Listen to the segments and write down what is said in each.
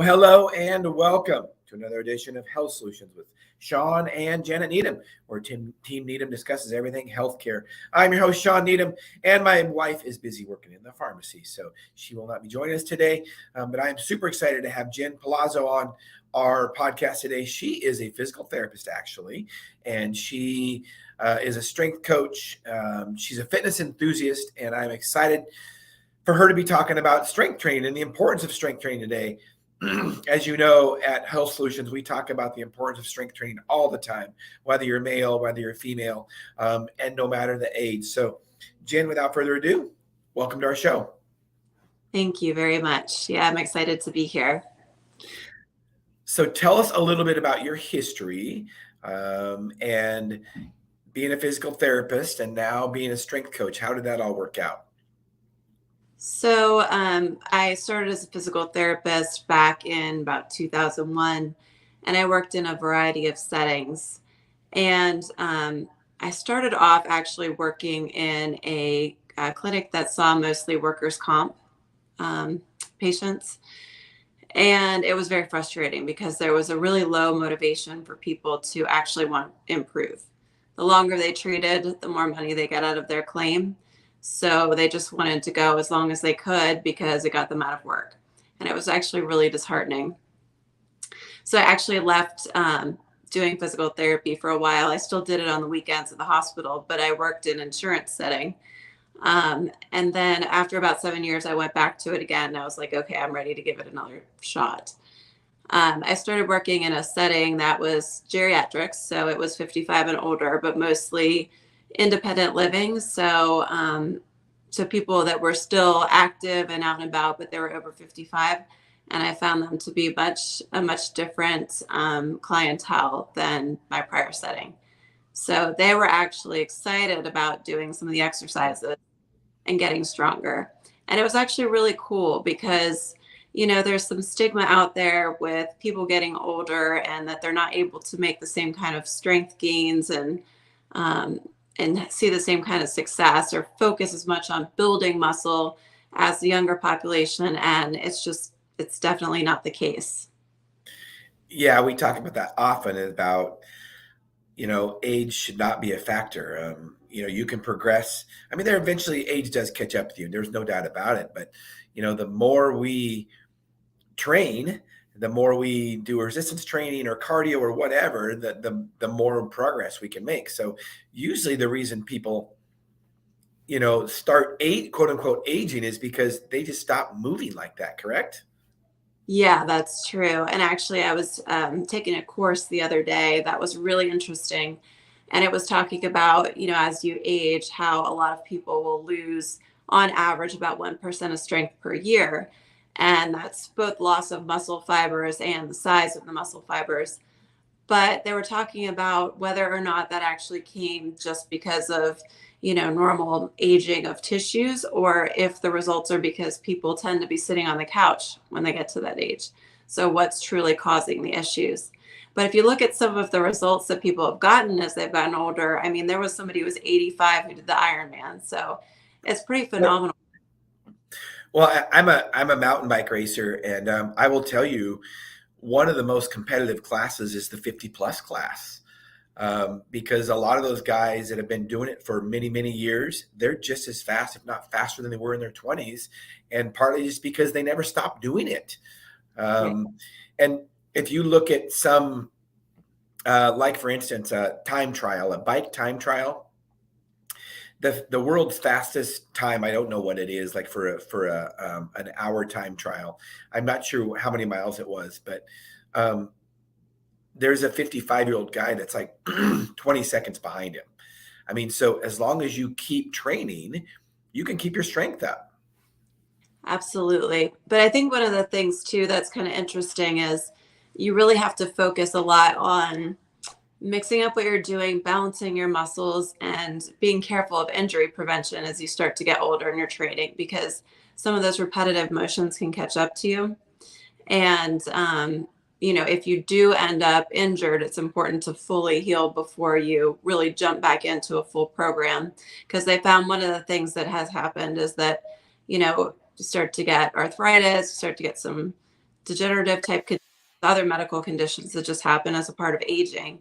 Well, hello and welcome to another edition of Health Solutions with Shawn and Jenn Needham, where Team Needham discusses everything healthcare. I'm your host, Shawn Needham, and my wife is busy working in the pharmacy, so she will not be joining us today. But I am super excited to have Jenn Palazzo on our podcast today. She is a physical therapist, actually, and she is a strength coach. She's a fitness enthusiast, and I'm excited for her to be talking about strength training and the importance of strength training today. As you know, at Health Solutions, we talk about the importance of strength training all the time, whether you're male, whether you're female, and no matter the age. So, Jenn, without further ado, welcome to our show. Thank you very much. Yeah, I'm excited to be here. So tell us a little bit about your history and being a physical therapist and now being a strength coach. How did that all work out? So I started as a physical therapist back in about 2001, and I worked in a variety of settings. And I started off actually working in a clinic that saw mostly workers' comp patients. And it was very frustrating because there was a really low motivation for people to actually want to improve. The longer they treated, the more money they got out of their claim. So they just wanted to go as long as they could because it got them out of work. And it was actually really disheartening. So I actually left doing physical therapy for a while. I still did it on the weekends at the hospital, but I worked in an insurance setting. And then after about 7 years, I went back to it again. And I was like, okay, I'm ready to give it another shot. I started working in a setting that was geriatrics. So it was 55 and older, but mostly independent living. So people that were still active and out and about, but they were over 55. And I found them to be a much different clientele than my prior setting. So they were actually excited about doing some of the exercises and getting stronger. And it was actually really cool because, you know, there's some stigma out there with people getting older and that they're not able to make the same kind of strength gains and see the same kind of success or focus as much on building muscle as the younger population. And it's definitely not the case. Yeah, we talk about that often about, age should not be a factor. You can progress. I mean, eventually age does catch up with you. There's no doubt about it. But, the more we train, the more we do resistance training or cardio or whatever, the more progress we can make. So usually the reason people, start quote unquote aging is because they just stop moving like that. Correct? Yeah, that's true. And actually, I was taking a course the other day that was really interesting. And it was talking about, as you age, how a lot of people will lose on average about 1% of strength per year. And that's both loss of muscle fibers and the size of the muscle fibers. But they were talking about whether or not that actually came just because of, normal aging of tissues, or if the results are because people tend to be sitting on the couch when they get to that age. So what's truly causing the issues? But if you look at some of the results that people have gotten as they've gotten older, I mean, there was somebody who was 85 who did the Ironman. So it's pretty phenomenal. Well, I'm a mountain bike racer, and I will tell you, one of the most competitive classes is the 50 plus class. Because a lot of those guys that have been doing it for many, many years, they're just as fast, if not faster than they were in their 20s. And partly just because they never stopped doing it. And if you look at some, like for instance, a bike time trial, the world's fastest time, I don't know what it is, like for an hour time trial. I'm not sure how many miles it was, but there's a 55-year-old guy that's like 20 seconds behind him. I mean, so as long as you keep training, you can keep your strength up. Absolutely. But I think one of the things too that's kind of interesting is you really have to focus a lot on mixing up what you're doing, balancing your muscles, and being careful of injury prevention as you start to get older in your training, because some of those repetitive motions can catch up to you. And if you do end up injured, it's important to fully heal before you really jump back into a full program, because they found one of the things that has happened is that, you start to get arthritis, start to get some degenerative type other medical conditions that just happen as a part of aging.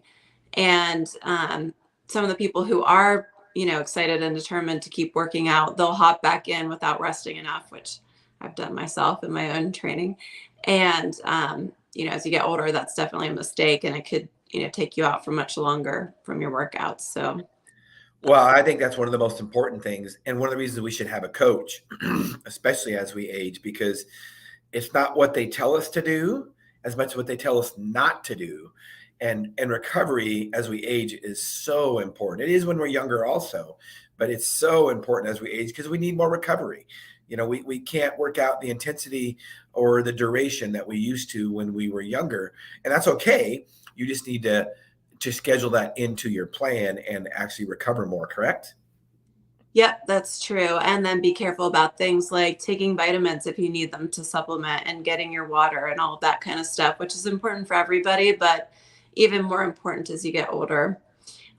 And some of the people who are, excited and determined to keep working out, they'll hop back in without resting enough, which I've done myself in my own training. And, as you get older, that's definitely a mistake, and it could, take you out for much longer from your workouts. So, well, I think that's one of the most important things. And one of the reasons we should have a coach, especially as we age, because it's not what they tell us to do as much as what they tell us not to do. And recovery as we age is so important. It is when we're younger also, but it's so important as we age because we need more recovery. We can't work out the intensity or the duration that we used to when we were younger. And that's okay. You just need to schedule that into your plan and actually recover more, correct? Yep, that's true. And then be careful about things like taking vitamins if you need them to supplement, and getting your water and all of that kind of stuff, which is important for everybody, but even more important as you get older.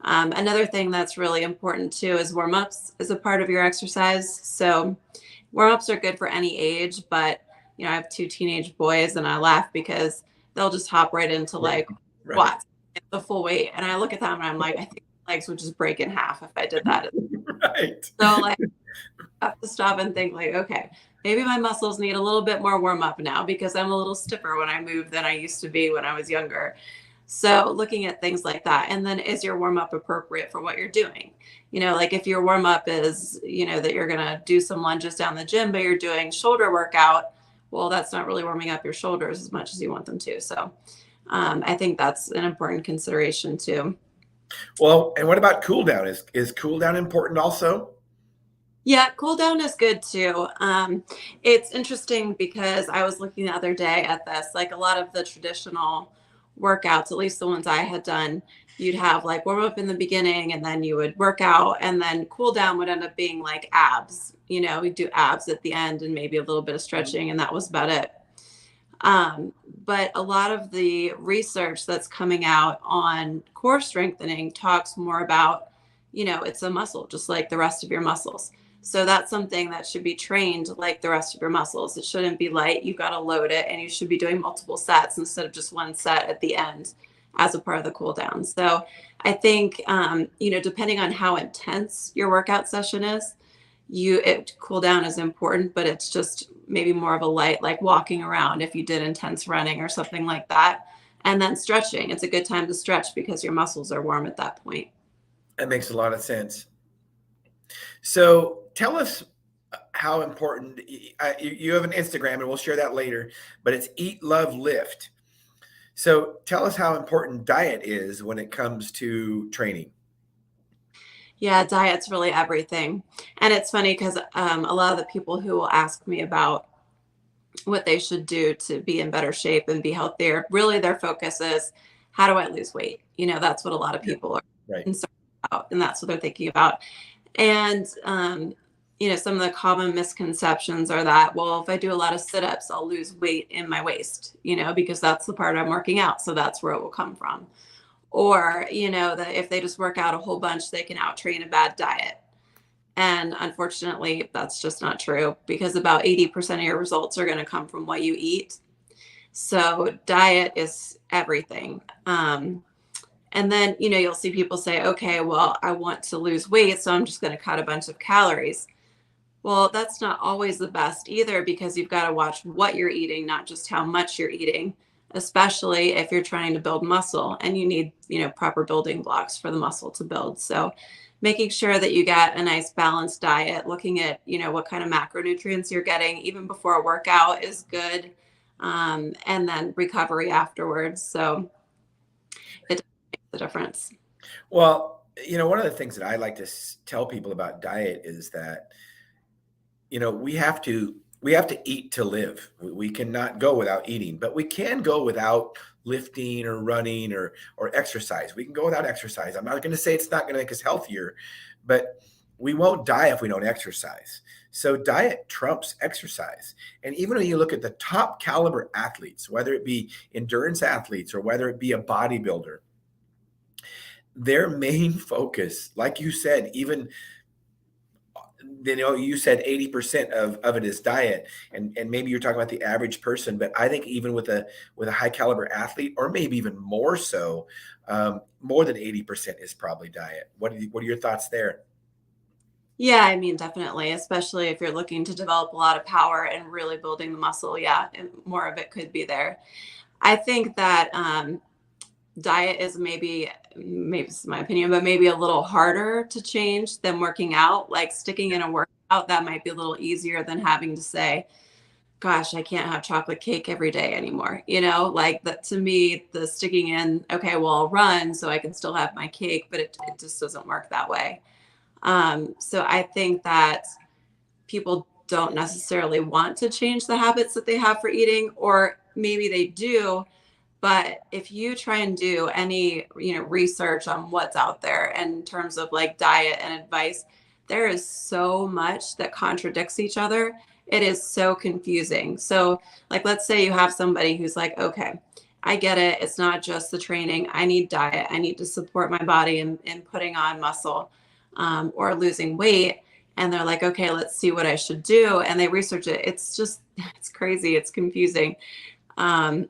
Another thing that's really important too is warm-ups as a part of your exercise. So warm-ups are good for any age, but I have 2 teenage boys, and I laugh because they'll just hop right into Right. squats, the full weight. And I look at them and I'm like, I think my legs would just break in half if I did that. Right. So I have to stop and think okay, maybe my muscles need a little bit more warm up now because I'm a little stiffer when I move than I used to be when I was younger. So looking at things like that. And then, is your warm up appropriate for what you're doing? If your warm up is, that you're going to do some lunges down the gym, but you're doing shoulder workout, well, that's not really warming up your shoulders as much as you want them to. So I think that's an important consideration too. Well, and what about cool down? Is cool down important also? Yeah, cool down is good too. It's interesting because I was looking the other day at this, like a lot of the traditional workouts, at least the ones I had done, you'd have like warm up in the beginning, and then you would work out, and then cool down would end up being like abs. We'd do abs at the end and maybe a little bit of stretching, and that was about it. But a lot of the research that's coming out on core strengthening talks more about, it's a muscle just like the rest of your muscles. So that's something that should be trained like the rest of your muscles. It shouldn't be light. You've got to load it, and you should be doing multiple sets instead of just one set at the end as a part of the cool down. So I think, depending on how intense your workout session is, cool down is important, but it's just maybe more of a light, like walking around if you did intense running or something like that. And then stretching. It's a good time to stretch because your muscles are warm at that point. That makes a lot of sense. So tell us how important, you have an Instagram, and we'll share that later, but it's Eat, Love, Lift. So tell us how important diet is when it comes to training. Yeah, diet's really everything. And it's funny because a lot of the people who will ask me about what they should do to be in better shape and be healthier, really their focus is, how do I lose weight? That's what a lot of people are Right. concerned about, and that's what they're thinking about. And, some of the common misconceptions are that, well, if I do a lot of sit-ups, I'll lose weight in my waist, because that's the part I'm working out. So that's where it will come from. Or, that if they just work out a whole bunch, they can out-train a bad diet. And unfortunately, that's just not true, because about 80% of your results are going to come from what you eat. So diet is everything. And then, you'll see people say, okay, well, I want to lose weight, so I'm just going to cut a bunch of calories. Well, that's not always the best either, because you've got to watch what you're eating, not just how much you're eating, especially if you're trying to build muscle, and you need, proper building blocks for the muscle to build. So making sure that you get a nice balanced diet, looking at, what kind of macronutrients you're getting even before a workout is good. And then recovery afterwards. So it makes a difference. Well, one of the things that I like to tell people about diet is that, we have to eat to live. We cannot go without eating, but we can go without lifting or running or exercise. We can go without exercise. I'm not going to say it's not going to make us healthier, but we won't die if we don't exercise. So diet trumps exercise. And even when you look at the top caliber athletes, whether it be endurance athletes or whether it be a bodybuilder, their main focus, like you said, even you said 80% of it is diet, and maybe you're talking about the average person, but I think even with a high caliber athlete, or maybe even more so, more than 80% is probably diet. What are your thoughts there? Yeah, I mean, definitely, especially if you're looking to develop a lot of power and really building the muscle. Yeah, and more of it could be there. I think that diet is maybe this is my opinion, but maybe a little harder to change than working out. Like sticking in a workout, that might be a little easier than having to say, gosh, I can't have chocolate cake every day anymore. Like that to me, the sticking in, okay, well, I'll run so I can still have my cake, but it just doesn't work that way. So I think that people don't necessarily want to change the habits that they have for eating, or maybe they do. But if you try and do any, research on what's out there in terms of like diet and advice, there is so much that contradicts each other. It is so confusing. So like, let's say you have somebody who's like, okay, I get it. It's not just the training. I need diet. I need to support my body in putting on muscle, or losing weight. And they're like, okay, let's see what I should do. And they research it. It's crazy. It's confusing. And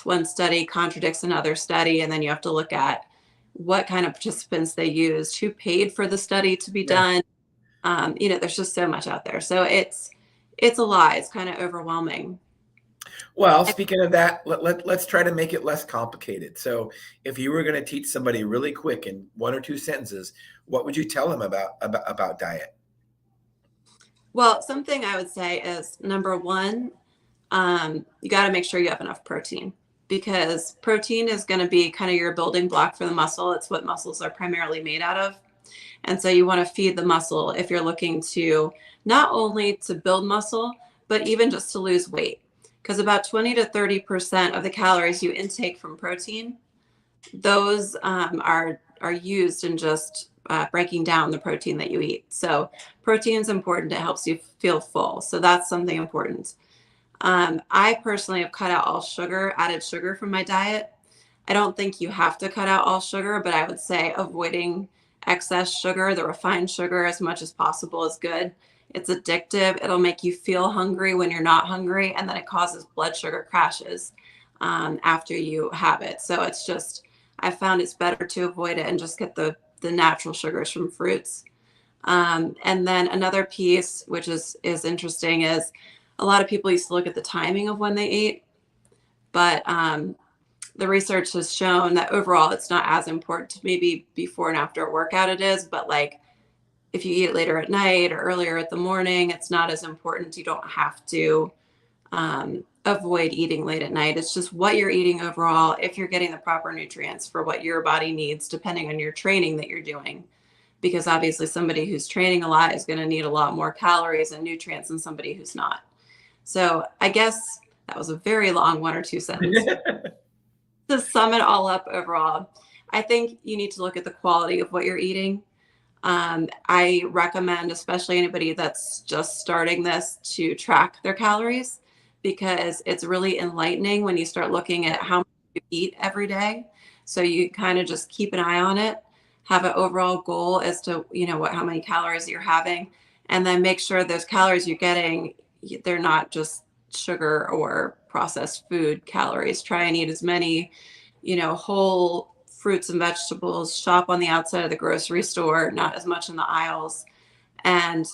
one study contradicts another study, and then you have to look at what kind of participants they used, who paid for the study to be done. There's just so much out there. So it's a lot. It's kind of overwhelming. Well, speaking of that, let's try to make it less complicated. So if you were going to teach somebody really quick in 1 or 2 sentences, what would you tell them about diet? Well, something I would say is, number one, you got to make sure you have enough protein, because protein is going to be kind of your building block for the muscle. It's what muscles are primarily made out of. And so you want to feed the muscle if you're looking to not only to build muscle, but even just to lose weight. Because about 20 to 30% of the calories you intake from protein, those are used in just breaking down the protein that you eat. So protein is important. It helps you feel full. So that's something important. I personally have cut out all added sugar from my diet. I don't think you have to cut out all sugar, but I would say avoiding excess sugar, the refined sugar, as much as possible is good. It's addictive. It'll make you feel hungry when you're not hungry, and then it causes blood sugar crashes after you have it. So I found it's better to avoid it and just get the natural sugars from fruits. And then another piece, which is interesting, is a lot of people used to look at the timing of when they ate, but the research has shown that overall it's not as important. Maybe before and after a workout it is, but like if you eat later at night or earlier at the morning, it's not as important. You don't have to avoid eating late at night. It's just what you're eating overall, if you're getting the proper nutrients for what your body needs, depending on your training that you're doing. Because obviously somebody who's training a lot is going to need a lot more calories and nutrients than somebody who's not. So I guess that was a very long 1 or 2 sentences. To sum it all up overall, I think you need to look at the quality of what you're eating. I recommend, especially anybody that's just starting this, to track their calories, because it's really enlightening when you start looking at how much you eat every day. So you kind of just keep an eye on it, have an overall goal as to, how many calories you're having, and then make sure those calories you're getting, they're not just sugar or processed food calories. Try and eat as many, whole fruits and vegetables. Shop on the outside of the grocery store, not as much in the aisles, and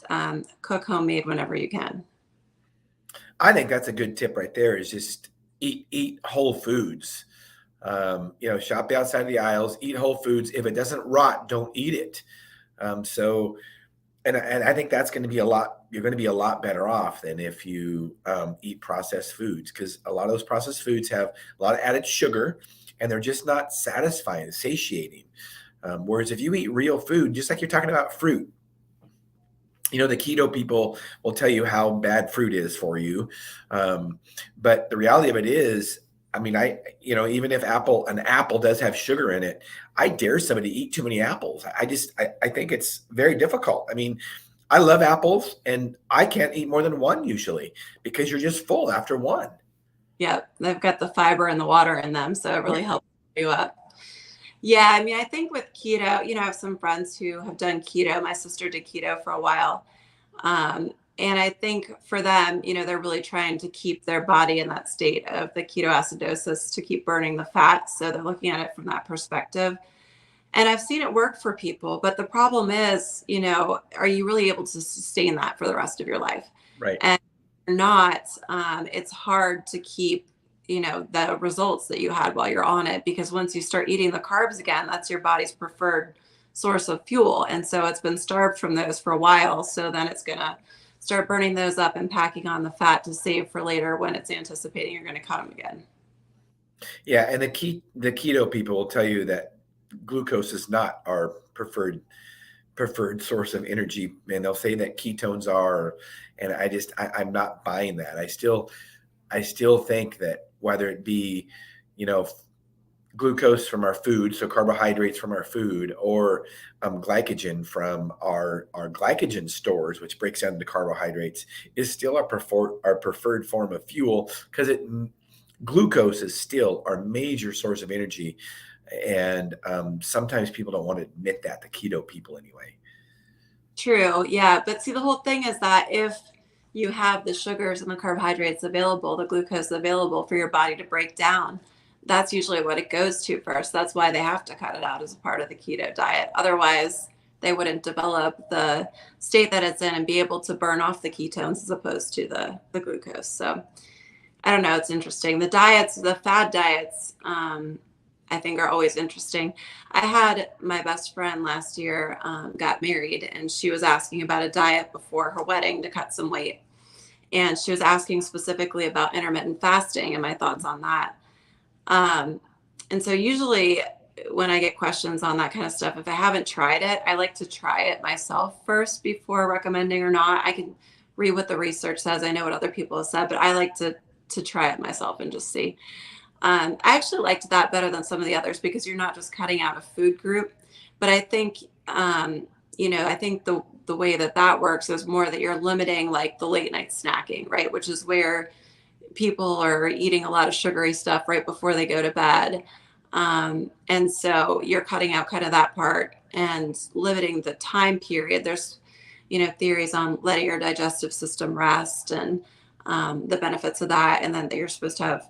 cook homemade whenever you can. I think that's a good tip right there, is just eat whole foods. Shop outside of the aisles, eat whole foods. If it doesn't rot, don't eat it. And I think that's going to be you're going to be a lot better off than if you eat processed foods, because a lot of those processed foods have a lot of added sugar, and they're just not satisfying, satiating. Whereas if you eat real food, just like you're talking about fruit, the keto people will tell you how bad fruit is for you. But the reality of it is, even if an apple does have sugar in it, I dare somebody to eat too many apples. I think it's very difficult. I love apples, and I can't eat more than one usually, because you're just full after one. Yeah, they've got the fiber and the water in them, so it really helps you up. Yeah, I mean, I think with keto, I have some friends who have done keto. My sister did keto for a while. And I think for them, they're really trying to keep their body in that state of the ketoacidosis to keep burning the fat. So they're looking at it from that perspective. And I've seen it work for people. But the problem is, are you really able to sustain that for the rest of your life? Right. And if you're not, it's hard to keep, the results that you had while you're on it, because once you start eating the carbs again, that's your body's preferred source of fuel. And so it's been starved from those for a while. So then it's going to start burning those up and packing on the fat to save for later when it's anticipating you're going to cut them again. Yeah, and the keto people will tell you that glucose is not our preferred source of energy, and they'll say that ketones are, and I'm not buying that. I still think that whether it be, glucose from our food, so carbohydrates from our food, or glycogen from our glycogen stores, which breaks down into carbohydrates, is still our preferred form of fuel, because glucose is still our major source of energy. And sometimes people don't want to admit that, the keto people anyway. True. Yeah. But see, the whole thing is that if you have the sugars and the carbohydrates available, the glucose available for your body to break down, that's usually what it goes to first. That's why they have to cut it out as a part of the keto diet. Otherwise, they wouldn't develop the state that it's in and be able to burn off the ketones as opposed to the glucose. So I don't know. It's interesting. The fad diets, I think are always interesting. I had my best friend last year got married, and she was asking about a diet before her wedding to cut some weight. And she was asking specifically about intermittent fasting and my thoughts on that. And so usually when I get questions on that kind of stuff, if I haven't tried it, I like to try it myself first before recommending or not. I can read what the research says. I know what other people have said, but I like to try it myself and just see. I actually liked that better than some of the others because you're not just cutting out a food group. But I think, I think the way that works is more that you're limiting like the late night snacking, right? Which is where people are eating a lot of sugary stuff right before they go to bed. And so you're cutting out kind of that part and limiting the time period. There's, theories on letting your digestive system rest and the benefits of that. And then that you're supposed to have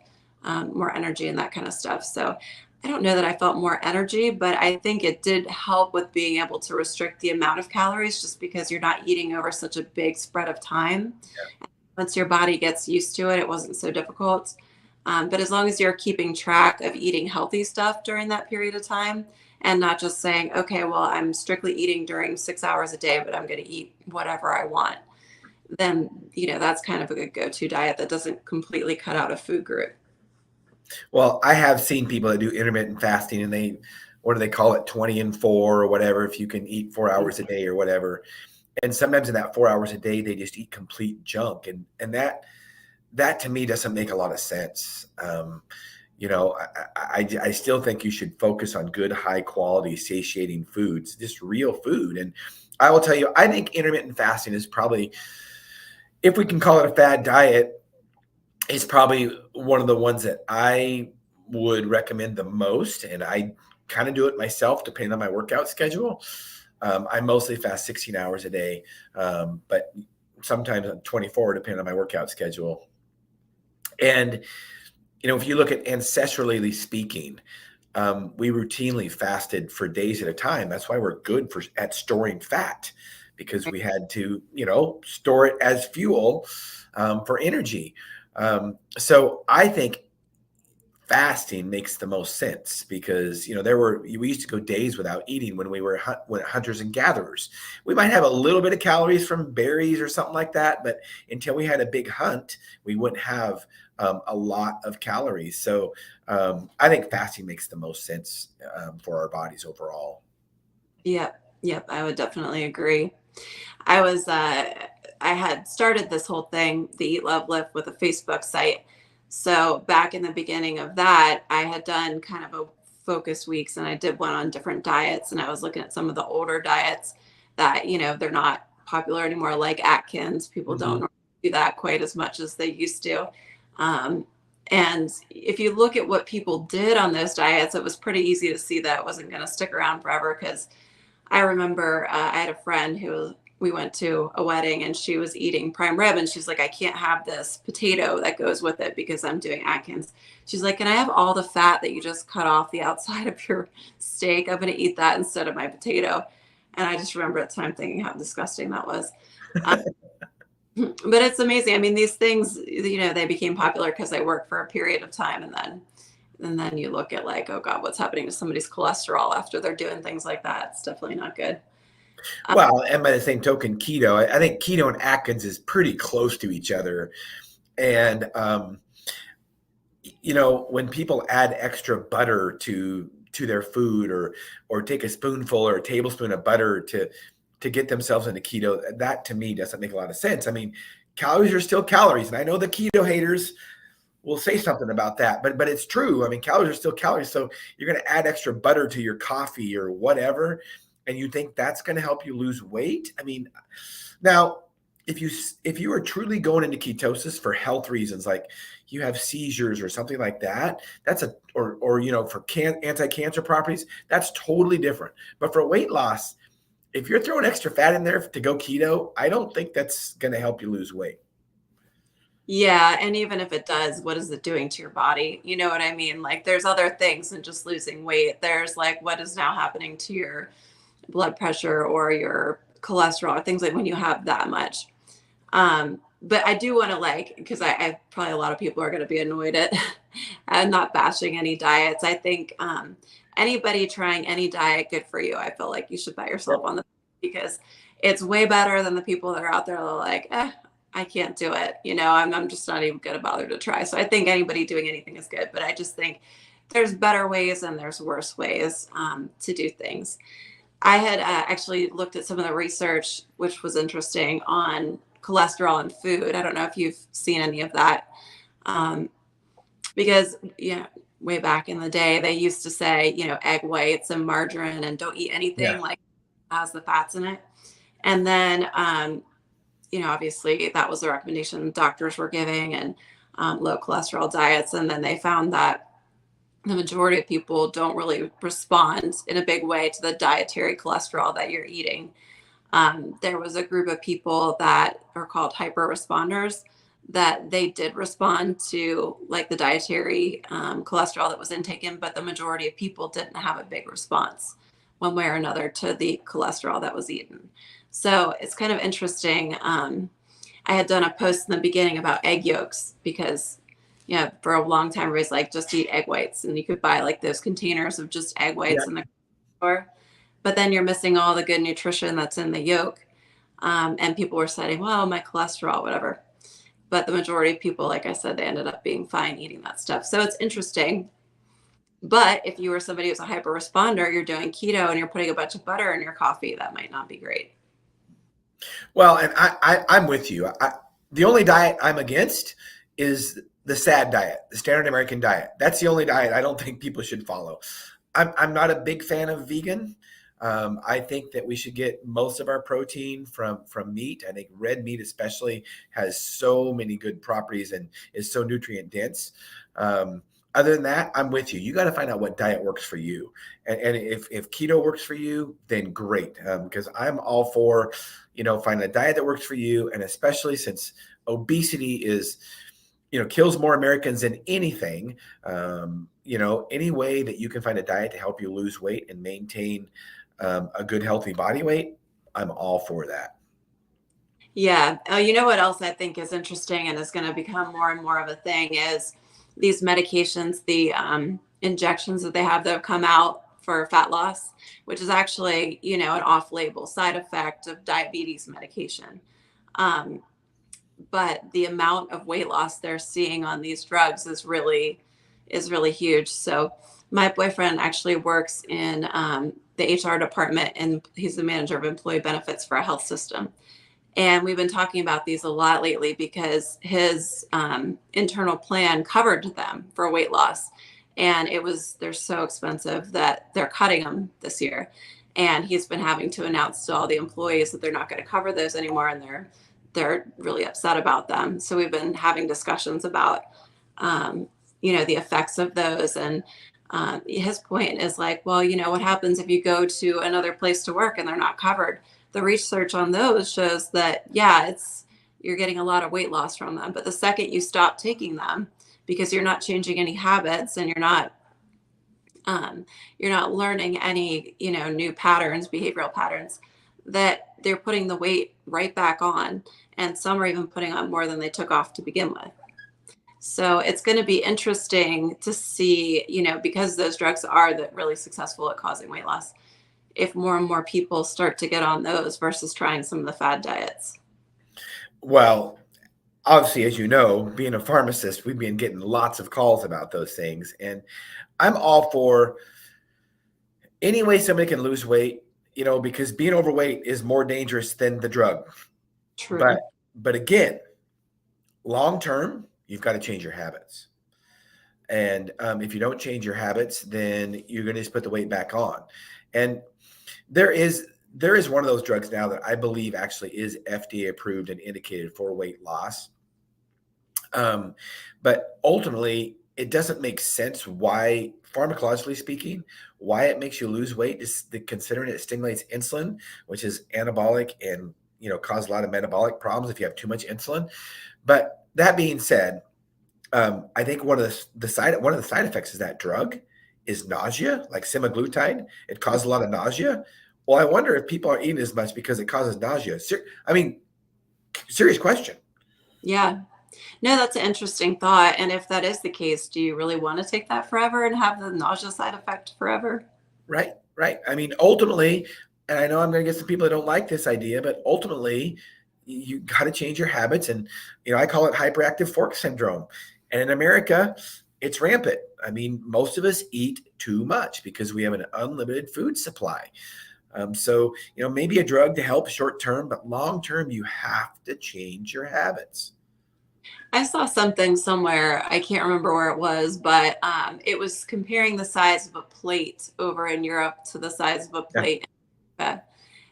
more energy and that kind of stuff. So I don't know that I felt more energy, but I think it did help with being able to restrict the amount of calories just because you're not eating over such a big spread of time. Yeah. Once your body gets used to it, it wasn't so difficult. But as long as you're keeping track of eating healthy stuff during that period of time and not just saying, okay, well, I'm strictly eating during 6 hours a day, but I'm going to eat whatever I want, then, that's kind of a good go-to diet that doesn't completely cut out a food group. Well, I have seen people that do intermittent fasting, and what do they call it? 20 and 4 or whatever, if you can eat 4 hours a day or whatever. And sometimes in that 4 hours a day, they just eat complete junk. And that to me doesn't make a lot of sense. I still think you should focus on good, high quality, satiating foods, just real food. And I will tell you, I think intermittent fasting is probably, if we can call it a fad diet, it's probably one of the ones that I would recommend the most. And I kind of do it myself, depending on my workout schedule. I mostly fast 16 hours a day, but sometimes 24, depending on my workout schedule. And, if you look at ancestrally speaking, we routinely fasted for days at a time. That's why we're good at storing fat, because we had to, store it as fuel for energy. So I think fasting makes the most sense because, we used to go days without eating when we were hunters and gatherers. We might have a little bit of calories from berries or something like that, but until we had a big hunt, we wouldn't have a lot of calories. So I think fasting makes the most sense for our bodies overall. Yep. I would definitely agree. I had started this whole thing, the Eat, Love, Lift, with a Facebook site. So back in the beginning of that, I had done kind of a focus weeks, and I did one on different diets. And I was looking at some of the older diets that, they're not popular anymore, like Atkins. People don't do that quite as much as they used to. And if you look at what people did on those diets, it was pretty easy to see that it wasn't going to stick around forever. Because I remember I had a friend who we went to a wedding and she was eating prime rib and she's like, I can't have this potato that goes with it because I'm doing Atkins. She's like, can I have all the fat that you just cut off the outside of your steak? I'm going to eat that instead of my potato. And I just remember at the time thinking how disgusting that was. But it's amazing. I mean, these things, they became popular because they work for a period of time. And then you look at like, oh God, what's happening to somebody's cholesterol after they're doing things like that? It's definitely not good. Well, and by the same token, keto, I think keto and Atkins is pretty close to each other. And, when people add extra butter to their food or take a spoonful or a tablespoon of butter to get themselves into keto, that to me doesn't make a lot of sense. I mean, calories are still calories. And I know the keto haters will say something about that, but it's true. I mean, calories are still calories. So you're going to add extra butter to your coffee or whatever, and you think that's going to help you lose weight? I mean, now, if you are truly going into ketosis for health reasons, like you have seizures or something like that, that's or for anti-cancer properties, that's totally different. But for weight loss, if you're throwing extra fat in there to go keto, I don't think that's going to help you lose weight. Yeah. And even if it does, what is it doing to your body? You know what I mean? Like there's other things than just losing weight. There's like what is now happening to your blood pressure or your cholesterol, things like when you have that much. But I do want to because I probably a lot of people are going to be annoyed at and not bashing any diets. I think anybody trying any diet, good for you. I feel like you should bet yourself on because it's way better than the people that are out there that are like, I can't do it. I'm just not even going to bother to try. So I think anybody doing anything is good, but I just think there's better ways and there's worse ways to do things. I had actually looked at some of the research, which was interesting, on cholesterol in food. I don't know if you've seen any of that. Because, way back in the day, they used to say, egg whites and margarine and don't eat anything like has the fats in it. And then, obviously that was the recommendation doctors were giving and low cholesterol diets. And then they found that the majority of people don't really respond in a big way to the dietary cholesterol that you're eating. There was a group of people that are called hyper responders that they did respond to like the dietary cholesterol that was intaken, but the majority of people didn't have a big response one way or another to the cholesterol that was eaten. So it's kind of interesting. I had done a post in the beginning about egg yolks because for a long time, everybody's like, just eat egg whites. And you could buy like those containers of just egg whites in the store. But then you're missing all the good nutrition that's in the yolk. And people were saying, well, my cholesterol, whatever. But the majority of people, like I said, they ended up being fine eating that stuff. So it's interesting. But if you were somebody who's a hyper responder, you're doing keto and you're putting a bunch of butter in your coffee, that might not be great. Well, and I'm with you. The only diet I'm against is the SAD diet, the standard American diet. That's the only diet I don't think people should follow. I'm not a big fan of vegan. I think that we should get most of our protein from meat. I think red meat especially has so many good properties and is so nutrient dense. Other than that, I'm with you. You got to find out what diet works for you. And if keto works for you, then great. Because I'm all for, finding a diet that works for you. And especially since obesity is, kills more Americans than anything, any way that you can find a diet to help you lose weight and maintain a good, healthy body weight, I'm all for that. Yeah. You know what else I think is interesting and is going to become more and more of a thing is these medications, the injections that they have that have come out for fat loss, which is actually, an off-label side effect of diabetes medication. But the amount of weight loss they're seeing on these drugs is really huge. So my boyfriend actually works in the HR department, and he's the manager of employee benefits for a health system. And we've been talking about these a lot lately because his internal plan covered them for weight loss. And they're so expensive that they're cutting them this year. And he's been having to announce to all the employees that they're not going to cover those anymore. And they're really upset about them. So we've been having discussions about the effects of those. And his point is like, well, what happens if you go to another place to work and they're not covered? The research on those shows that, yeah, you're getting a lot of weight loss from them. But the second you stop taking them, because you're not changing any habits and you're not learning any, new patterns, behavioral patterns, that they're putting the weight right back on. And some are even putting on more than they took off to begin with. So it's going to be interesting to see, because those drugs are really successful at causing weight loss, if more and more people start to get on those versus trying some of the fad diets. Well, obviously, as you know, being a pharmacist, we've been getting lots of calls about those things. And I'm all for any way somebody can lose weight, because being overweight is more dangerous than the drug. True. But again, long term, you've got to change your habits. And if you don't change your habits, then you're going to just put the weight back on. And there is one of those drugs now that I believe actually is FDA approved and indicated for weight loss. But ultimately, it doesn't make sense why, pharmacologically speaking, why it makes you lose weight, is considering it stimulates insulin, which is anabolic and cause a lot of metabolic problems if you have too much insulin. But that being said, I think one of the side effects of that drug is nausea, like semaglutide. It causes a lot of nausea. Well, I wonder if people are eating as much because it causes nausea. Serious question. Yeah. No, that's an interesting thought. And if that is the case, do you really want to take that forever and have the nausea side effect forever? Right. Ultimately, and I know I'm going to get some people that don't like this idea, but ultimately, you got to change your habits. And, I call it hyperactive fork syndrome. And in America, it's rampant. Most of us eat too much because we have an unlimited food supply. So, maybe a drug to help short term, but long term, you have to change your habits. I saw something somewhere, I can't remember where it was, but it was comparing the size of a plate over in Europe to the size of a plate in America.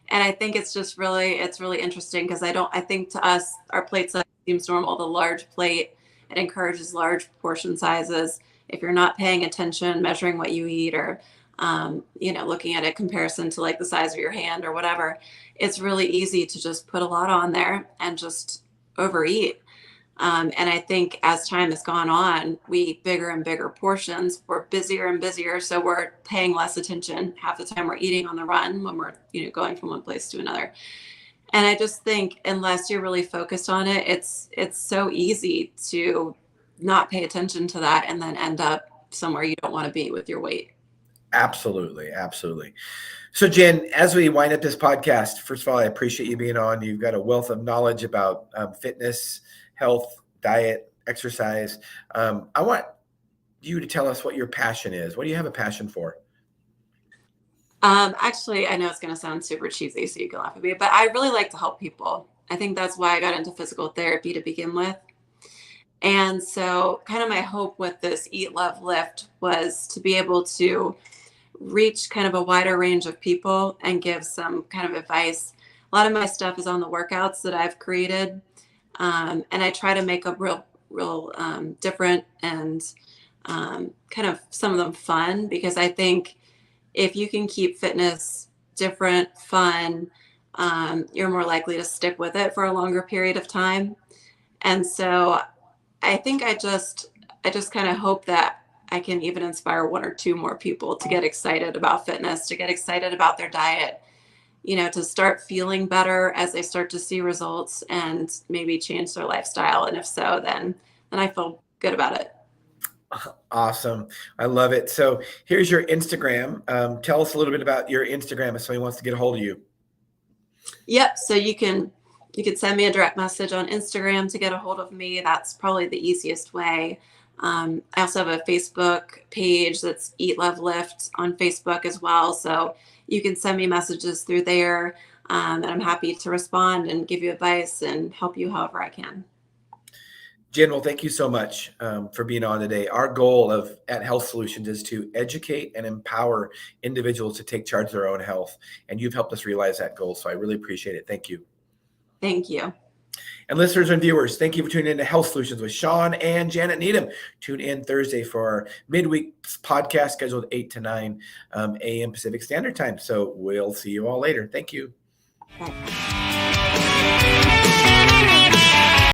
And I think it's really interesting because I think to us, our plate size seems normal. The large plate, it encourages large portion sizes. If you're not paying attention, measuring what you eat, or looking at a comparison to like the size of your hand or whatever, it's really easy to just put a lot on there and just overeat. And I think as time has gone on, we eat bigger and bigger portions. We're busier and busier, so we're paying less attention. Half the time we're eating on the run when we're, going from one place to another. And I just think unless you're really focused on it, it's so easy to not pay attention to that and then end up somewhere you don't want to be with your weight. Absolutely. So Jenn, as we wind up this podcast, first of all, I appreciate you being on. You've got a wealth of knowledge about fitness, health, diet, exercise. I want you to tell us what your passion is. What do you have a passion for? Actually, I know it's going to sound super cheesy, so you can laugh at me, but I really like to help people. I think that's why I got into physical therapy to begin with. And so kind of my hope with this Eat, Love, Lift was to be able to reach kind of a wider range of people and give some kind of advice. A lot of my stuff is on the workouts that I've created. And I try to make a real different and kind of some of them fun, because I think if you can keep fitness different, fun, you're more likely to stick with it for a longer period of time. And so I think I just kind of hope that I can even inspire one or two more people to get excited about fitness, to get excited about their diet, to start feeling better as they start to see results and maybe change their lifestyle. And if so, then I feel good about it. Awesome. I love it. So here's your Instagram. Tell us a little bit about your Instagram if somebody wants to get a hold of you. Yep. So you can send me a direct message on Instagram to get a hold of me. That's probably the easiest way. I also have a Facebook page that's Eat, Love, Lift on Facebook as well. So you can send me messages through there, and I'm happy to respond and give you advice and help you however I can. Jenn, well, thank you so much for being on today. Our goal at Health Solutions is to educate and empower individuals to take charge of their own health. And you've helped us realize that goal. So I really appreciate it. Thank you. Thank you. And listeners and viewers, thank you for tuning in to Health Solutions with Shawn and Janet Needham. Tune in Thursday for our midweek podcast scheduled 8 to 9 a.m. Pacific Standard Time. So we'll see you all later. Thank you. Bye.